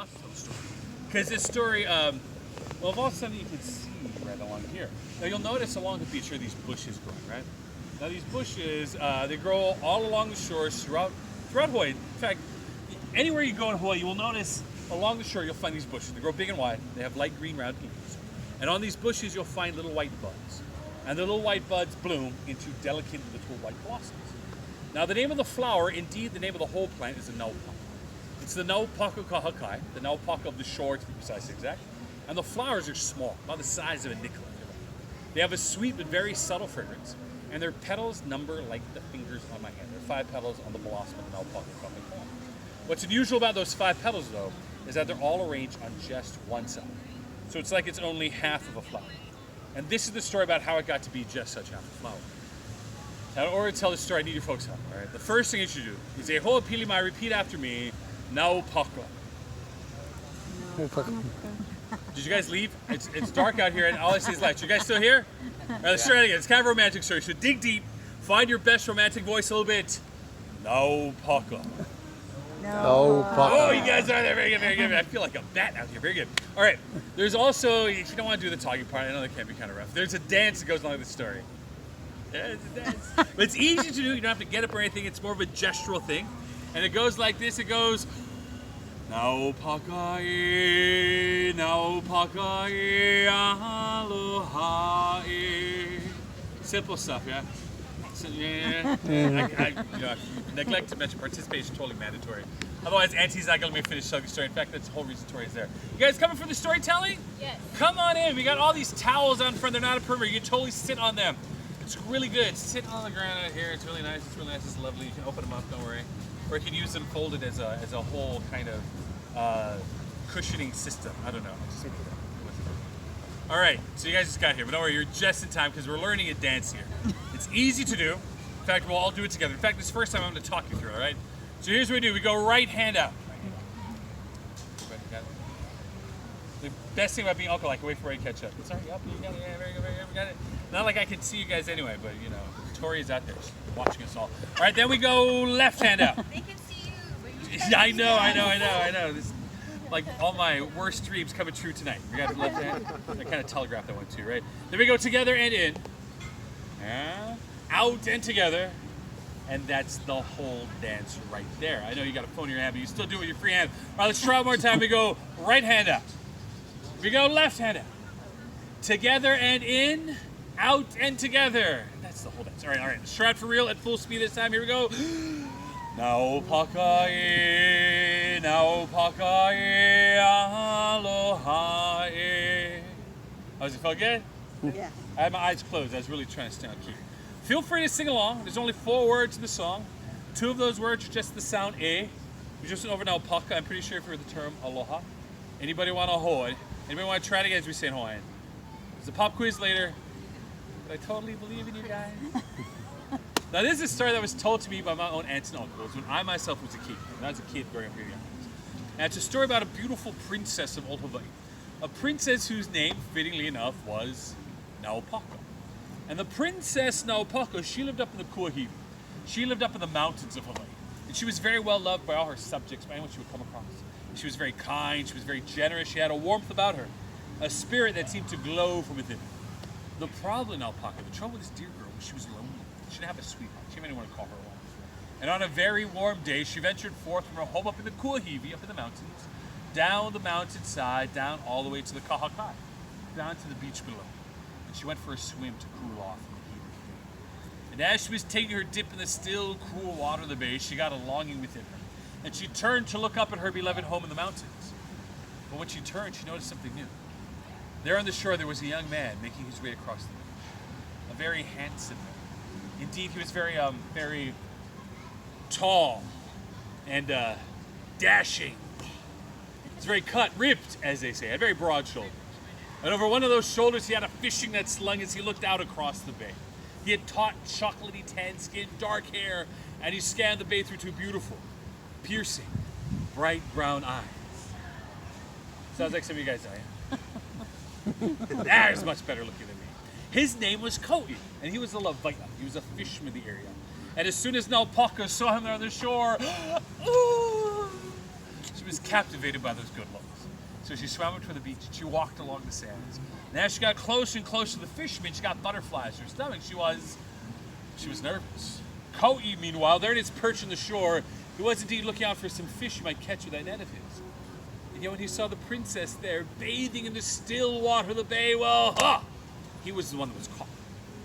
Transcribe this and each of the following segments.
I'll have to tell the story. Because this story, well, of all sudden you can see right along here. Now you'll notice along the beach are these bushes growing, right? Now these bushes, they grow all along the shores throughout Hawaii. In fact, anywhere you go in Hawaii, you will notice along the shore you'll find these bushes. They grow big and wide. They have light green round leaves. And on these bushes you'll find little white buds. And the little white buds bloom into delicate little white blossoms. Now the name of the flower, indeed the name of the whole plant, is the Naupaka. It's the Naupaka kahakai, the Naupaka of the shore to be precise exact. And the flowers are small, about the size of a nickel. They have a sweet but very subtle fragrance, and their petals number like the fingers on my hand. There are 5 petals on the blossom of the Naupaka kahakai. What's unusual about those 5 petals, though, is that they're all arranged on just one side. So it's like it's only half of a flower. And this is the story about how it got to be just such half a flower. Now, in order to tell this story, I need your folks' help. All right? The first thing you should do is say, "Hoa pili mai," repeat after me, Naupaka. Naupaka. Did you guys leave? It's dark out here and all I see is lights. You guys still here? All right, let's try it again. It's kind of a romantic story. So dig deep, find your best romantic voice a little bit. Naupaka. Naupaka. Oh, you guys are there. Very good, very good. I feel like a bat out here. Very good. All right. There's also, if you don't want to do the talking part, I know that can be kind of rough. There's a dance that goes along with the story. Yeah, it's a dance. But it's easy to do. You don't have to get up or anything. It's more of a gestural thing. And it goes like this. It goes, Naupaka e, Naupaka e, aloha e. Simple stuff, yeah? So, yeah. I neglect to mention participation, totally mandatory. Otherwise, Auntie's not going to let me finish telling the story. In fact, that's the whole reason Tori's there. You guys coming for the storytelling? Yes. Come on in. We got all these towels out in front. They're not a perimeter. You can totally sit on them. It's really good. Sit on the ground out here. It's really nice. It's really nice. It's lovely. You can open them up. Don't worry. Or you can use them folded as a whole kind of cushioning system. I don't know. All right. So you guys just got here, but don't worry. You're just in time because we're learning a dance here. It's easy to do. In fact, we'll all do it together. In fact, this is the first time I'm going to talk you through it. All right. So here's what we do. We go right hand out. The best thing about being uncle, I can wait for you to catch up. Sorry, up, you got it. Yeah, very good, very good. We got it. Not like I can see you guys anyway, but you know, Tori is out there. She's watching us all. All right, then we go left hand out. They can see you, but you Yeah, I know. This, like all my worst dreams coming true tonight. We got left hand. I kind of telegraphed that one too, right? Then we go together and in. Out and together. And that's the whole dance right there. I know you got a phone in your hand, but you still do it with your free hand. All right, let's try one more time. We go right hand out. We go left hand out. Together and in. Out and together. That's the whole dance. All right. Let's try it for real at full speed this time. Here we go. Naupaka e, Naupaka e, aloha e. Oh, does it feel good? Yeah. I had my eyes closed. I was really trying to stay on key. Feel free to sing along. There's only 4 words in the song. 2 of those words are just the sound A. We just went over Naupaka. I'm pretty sure if you heard the term aloha. Anybody want a Hawaii? Anybody want to try it again as we say in Hawaiian? There's a pop quiz later. But I totally believe in you guys. Now this is a story that was told to me by my own aunts and uncles when I myself was a kid. When I was a kid growing up here. And it's a story about a beautiful princess of old Hawaii. A princess whose name, fittingly enough, was Naupaka. And the princess Naupaka, she lived up in the Kuahivi. She lived up in the mountains of Hawaii. And she was very well loved by all her subjects, by anyone she would come across. She was very kind, she was very generous, she had a warmth about her, a spirit that seemed to glow from within her. The problem in Naupaka, the trouble with this dear girl, was she was lonely. She didn't have a sweetheart. She didn't have anyone to call her one. And on a very warm day, she ventured forth from her home up in the Kuahivi, up in the mountains, down the mountainside, down all the way to the kahakai, down to the beach below. And she went for a swim to cool off in the heat of the day. And as she was taking her dip in the still, cool water of the bay, she got a longing within her. And she turned to look up at her beloved home in the mountains. But when she turned, she noticed something new. There on the shore, there was a young man making his way across the beach. A very handsome man. Indeed, he was very tall and dashing. He's very cut, ripped, as they say, had very broad shoulders. And over one of those shoulders, he had a fishing net slung as he looked out across the bay. He had taut, chocolatey tan skin, dark hair, and he scanned the bay through 2 beautiful, piercing, bright brown eyes. Sounds like some of you guys are. That is much better looking than me. His name was Koi, and he was a Lavaita. He was a fisherman of the area. And as soon as Naupaka saw him there on the shore, ooh, she was captivated by those good looks. So she swam up to the beach. She walked along the sands. And as she got closer and closer to the fisherman, she got butterflies in her stomach. She was nervous. Kau'i, meanwhile, there it is perched on the shore. He was indeed looking out for some fish he might catch with that net of his. And yet when he saw the princess there, bathing in the still water of the bay, well, he was the one that was caught.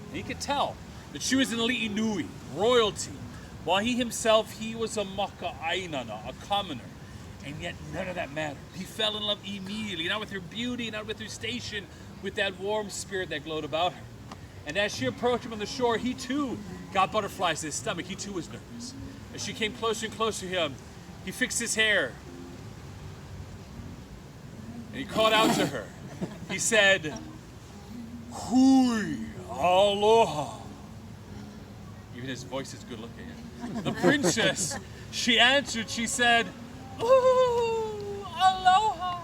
And he could tell that she was an Li'inui, royalty, while he himself, he was a maka'ainana, a commoner. And yet none of that mattered. He fell in love immediately, not with her beauty, not with her station, with that warm spirit that glowed about her. And as she approached him on the shore, he too got butterflies in his stomach. He too was nervous. As she came closer and closer to him, he fixed his hair. And he called out to her. He said, "Hui, aloha." Even his voice is good looking. The princess, she answered, she said, "Ooh, aloha."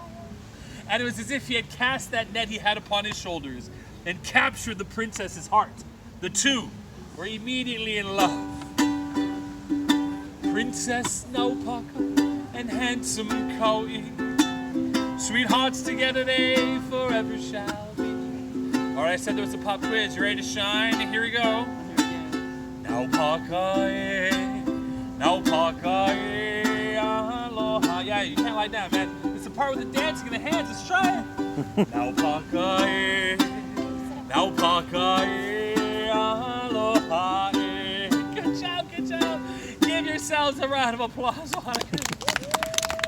And it was as if he had cast that net he had upon his shoulders and captured the princess's heart. The two were immediately in love. Princess Naupaka and handsome Kau'i, sweethearts together they forever shall be. All right, I said there was a pop quiz. You ready to shine? Here we go. Naupaka, Naupaka, aloha. Yeah, you can't lie down, man. It's the part with the dancing and the hands. Let's try it. Naupaka, Naupaka, aloha. Good job, good job. Give yourselves a round of applause.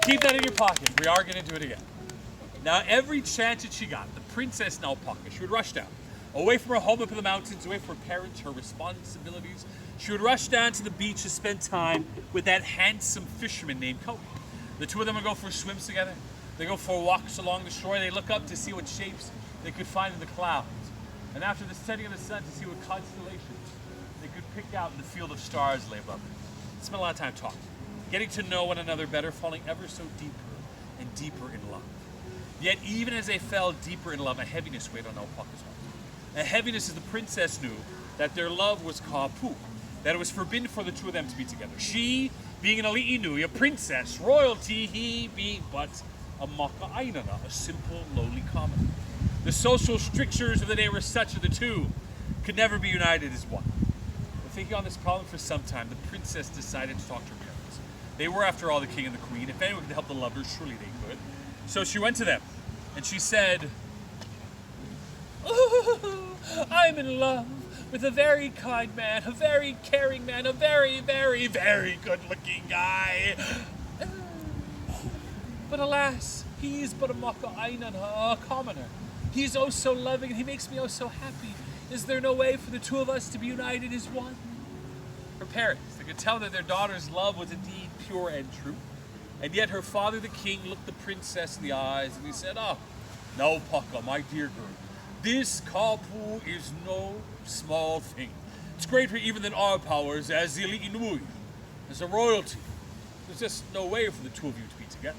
Keep that in your pocket. We are going to do it again. Now, every chance that she got, the Princess Naupaka, she would rush down, away from her home up in the mountains, away from her parents, her responsibilities. She would rush down to the beach to spend time with that handsome fisherman named Kau'i. The two of them would go for swims together. They go for walks along the shore. They look up to see what shapes they could find in the clouds. And after the setting of the sun, to see what constellations they could pick out in the field of stars lay above them. They spent a lot of time talking, getting to know one another better, falling ever so deeper and deeper in love. Yet even as they fell deeper in love, a heaviness weighed on Naupaka's heart. A heaviness as the princess knew that their love was kapu, that it was forbidden for the two of them to be together. She being an Li'inui, a princess, royalty, he being but a maka'ainana, a simple, lowly commoner. The social strictures of the day were such that the two could never be united as one. But thinking on this problem for some time, the princess decided to talk to her parents. They were, after all, the king and the queen. If anyone could help the lovers, surely they could. So she went to them, and she said, "Ooh, I'm in love with a very kind man, a very caring man, a very, very, very good-looking guy. But alas, he is but a maka'ainana, a commoner. He is oh so loving, and he makes me oh so happy. Is there no way for the two of us to be united as one?" Her parents, they could tell that their daughter's love was indeed pure and true. And yet her father, the king, looked the princess in the eyes, and he said, "Ah, Naupaka, my dear girl, this kapu is no small thing. It's greater even than our powers as the Li'inui, as a royalty. There's just no way for the two of you to be together."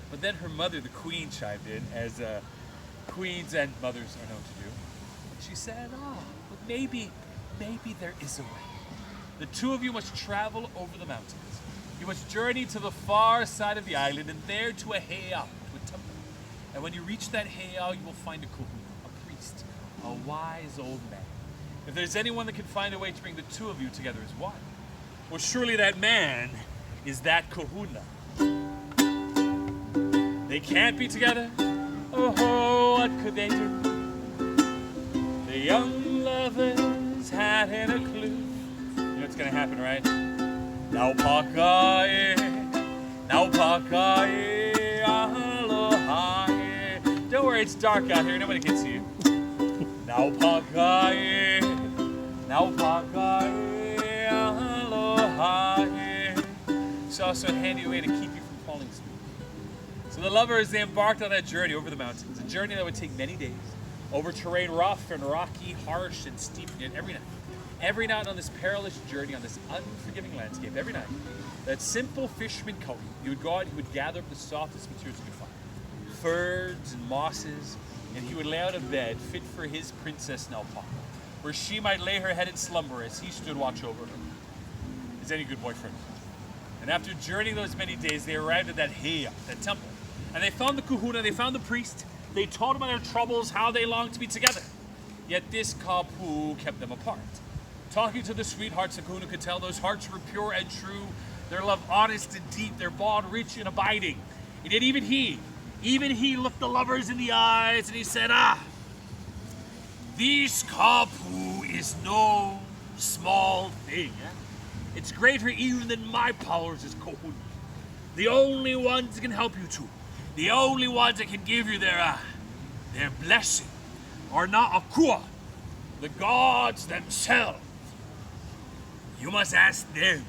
But then her mother, the queen, chimed in, as queens and mothers are known to do. And she said, but maybe there is a way. The two of you must travel over the mountains. You must journey to the far side of the island, and there to a heiau, to a temple. And when you reach that heiau, you will find a kahuna, a priest, a wise old man. If there's anyone that can find a way to bring the two of you together as one, well, surely that man is that kahuna. They can't be together. Oh, what could they do? The young lovers hadn't a clue. You know what's gonna happen, right? Naupaka, Naupaka, aloha. Don't worry, it's dark out here. Nobody can see you. Naupaka, Naupaka, aloha. It's also a handy way to keep you from falling asleep. So the lovers, they embarked on that journey over the mountains, a journey that would take many days, over terrain rough and rocky, harsh and steep, and every night on this perilous journey, on this unforgiving landscape, every night, that simple fisherman Kau'i, he would go out and he would gather up the softest materials he could find, ferns and mosses, and he would lay out a bed fit for his princess Naupaka, where she might lay her head in slumber as he stood watch over her, as any good boyfriend. And And after journeying those many days, they arrived at that heiau, that temple. And they found the kahuna, they found the priest. They told him of their troubles, how they longed to be together. Yet this kapu kept them apart. Talking to the sweethearts, the kahuna could tell those hearts were pure and true, their love honest and deep, their bond rich and abiding. And yet even he looked the lovers in the eyes and he said, this kapu is no small thing. It's greater even than my powers as kahuna. The only ones that can help you two, the only ones that can give you their blessing are Naupaka, the gods themselves. You must ask them.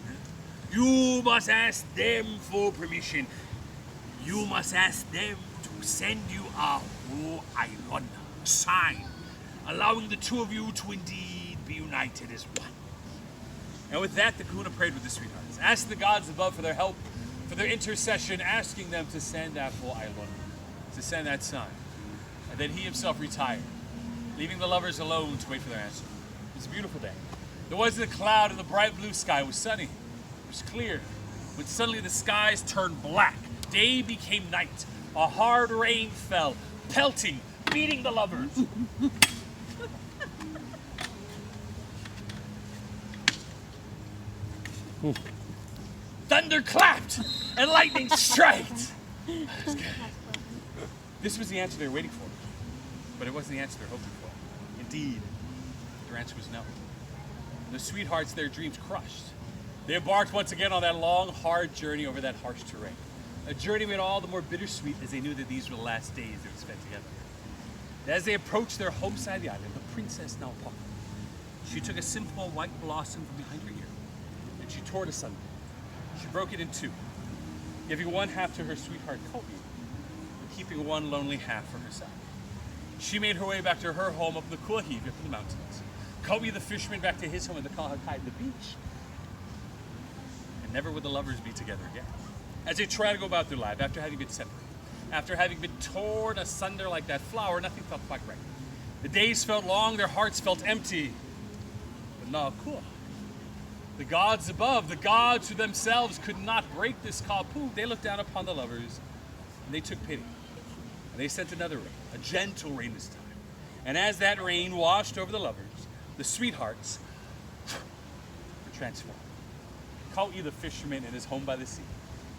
You must ask them for permission. You must ask them to send you a Aulani sign, allowing the two of you to indeed be united as one. And with that, the kahuna prayed with the sweethearts, asked the gods above for their help, for their intercession, asking them to send that Aulani, to send that sign. And then he himself retired, leaving the lovers alone to wait for their answer. It was a beautiful day. There wasn't a cloud and the bright blue sky was sunny. It was clear. When suddenly the skies turned black, day became night. A hard rain fell, pelting, beating the lovers. Thunder clapped and lightning striked. This was the answer they were waiting for, but it wasn't the answer they were hoping for. Indeed, their answer was no. The sweethearts, their dreams crushed. They embarked once again on that long, hard journey over that harsh terrain. A journey made all the more bittersweet as they knew that these were the last days they would spend together. As they approached their home side of the island, the princess Naupaka, she took a simple white blossom from behind her ear, and she tore it asunder. She broke it in two, giving one half to her sweetheart Kau'i, and keeping one lonely half for herself. She made her way back to her home up in the Kuahivi, up in the mountains. Kau'i the fisherman back to his home in the Kahakai, the beach. And never would the lovers be together again. As they tried to go about their life, after having been separated, after having been torn asunder like that flower, nothing felt quite right. The days felt long, their hearts felt empty. But Naupaka, the gods above, the gods who themselves could not break this kapu, they looked down upon the lovers and they took pity. And they sent another rain, a gentle rain this time. And as that rain washed over the lovers, the sweethearts were transformed. Kau'i the fisherman in his home by the sea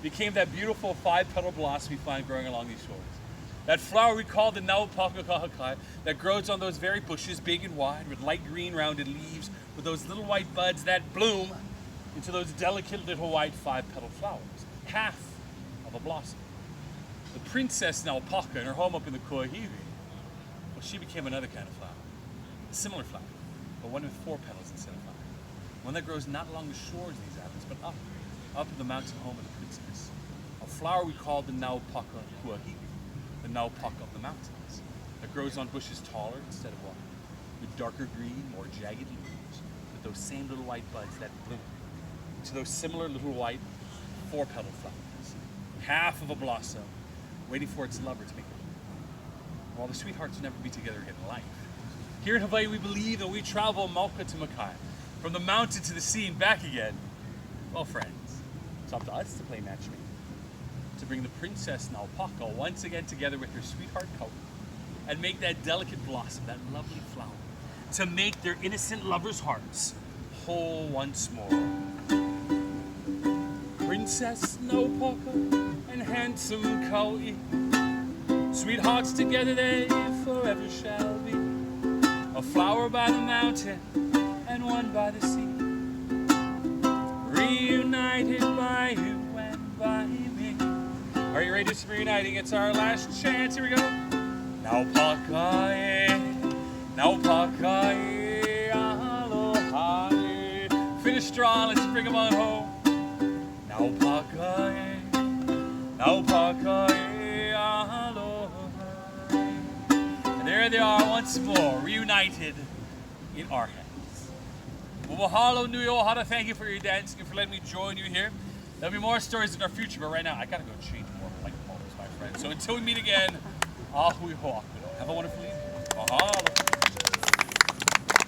became that beautiful 5-petal blossom we find growing along these shores. That flower we call the Naupaka kahakai that grows on those very bushes, big and wide, with light green rounded leaves, with those little white buds that bloom into those delicate little white 5-petal flowers, half of a blossom. The princess Naupaka in her home up in the Kuahivi, well, she became another kind of flower, a similar flower, but one with 4 petals instead of 5. One that grows not along the shores of these islands, but up in the mountain home of the princess. A flower we call the Naupaka Kuahivi, the Naupaka of the mountains, that grows on bushes taller instead of wide, with darker green, more jagged leaves, with those same little white buds that bloom into those similar little white 4-petal flowers, half of a blossom, waiting for its lover to make it. While the sweethearts will never be together again in life. Here in Hawaii, we believe that we travel Mauka to Makai, from the mountain to the sea and back again. Well, friends, it's up to us to play matchmaking, to bring the princess Naupaka once again together with her sweetheart Kau'i, and make that delicate blossom, that lovely flower, to make their innocent lovers' hearts whole once more. Princess Naupaka and handsome Kau'i, sweethearts together they forever shall be. A flower by the mountain and one by the sea, reunited by you and by me. Are you ready to be reuniting? It's our last chance. Here we go. Naupaka e, Naupaka e, aloha e. Finish strong. Let's bring them on home. Naupaka e, Naupaka e, aloha e. And there they are once more, reunited in our hands. Well, mahalo nui ohana. Thank you for your dancing and for letting me join you here. There'll be more stories in our future, but right now I gotta go change more light bulbs, my friend. So until we meet again, ahui ho'akuno. Have a wonderful evening. Mahalo.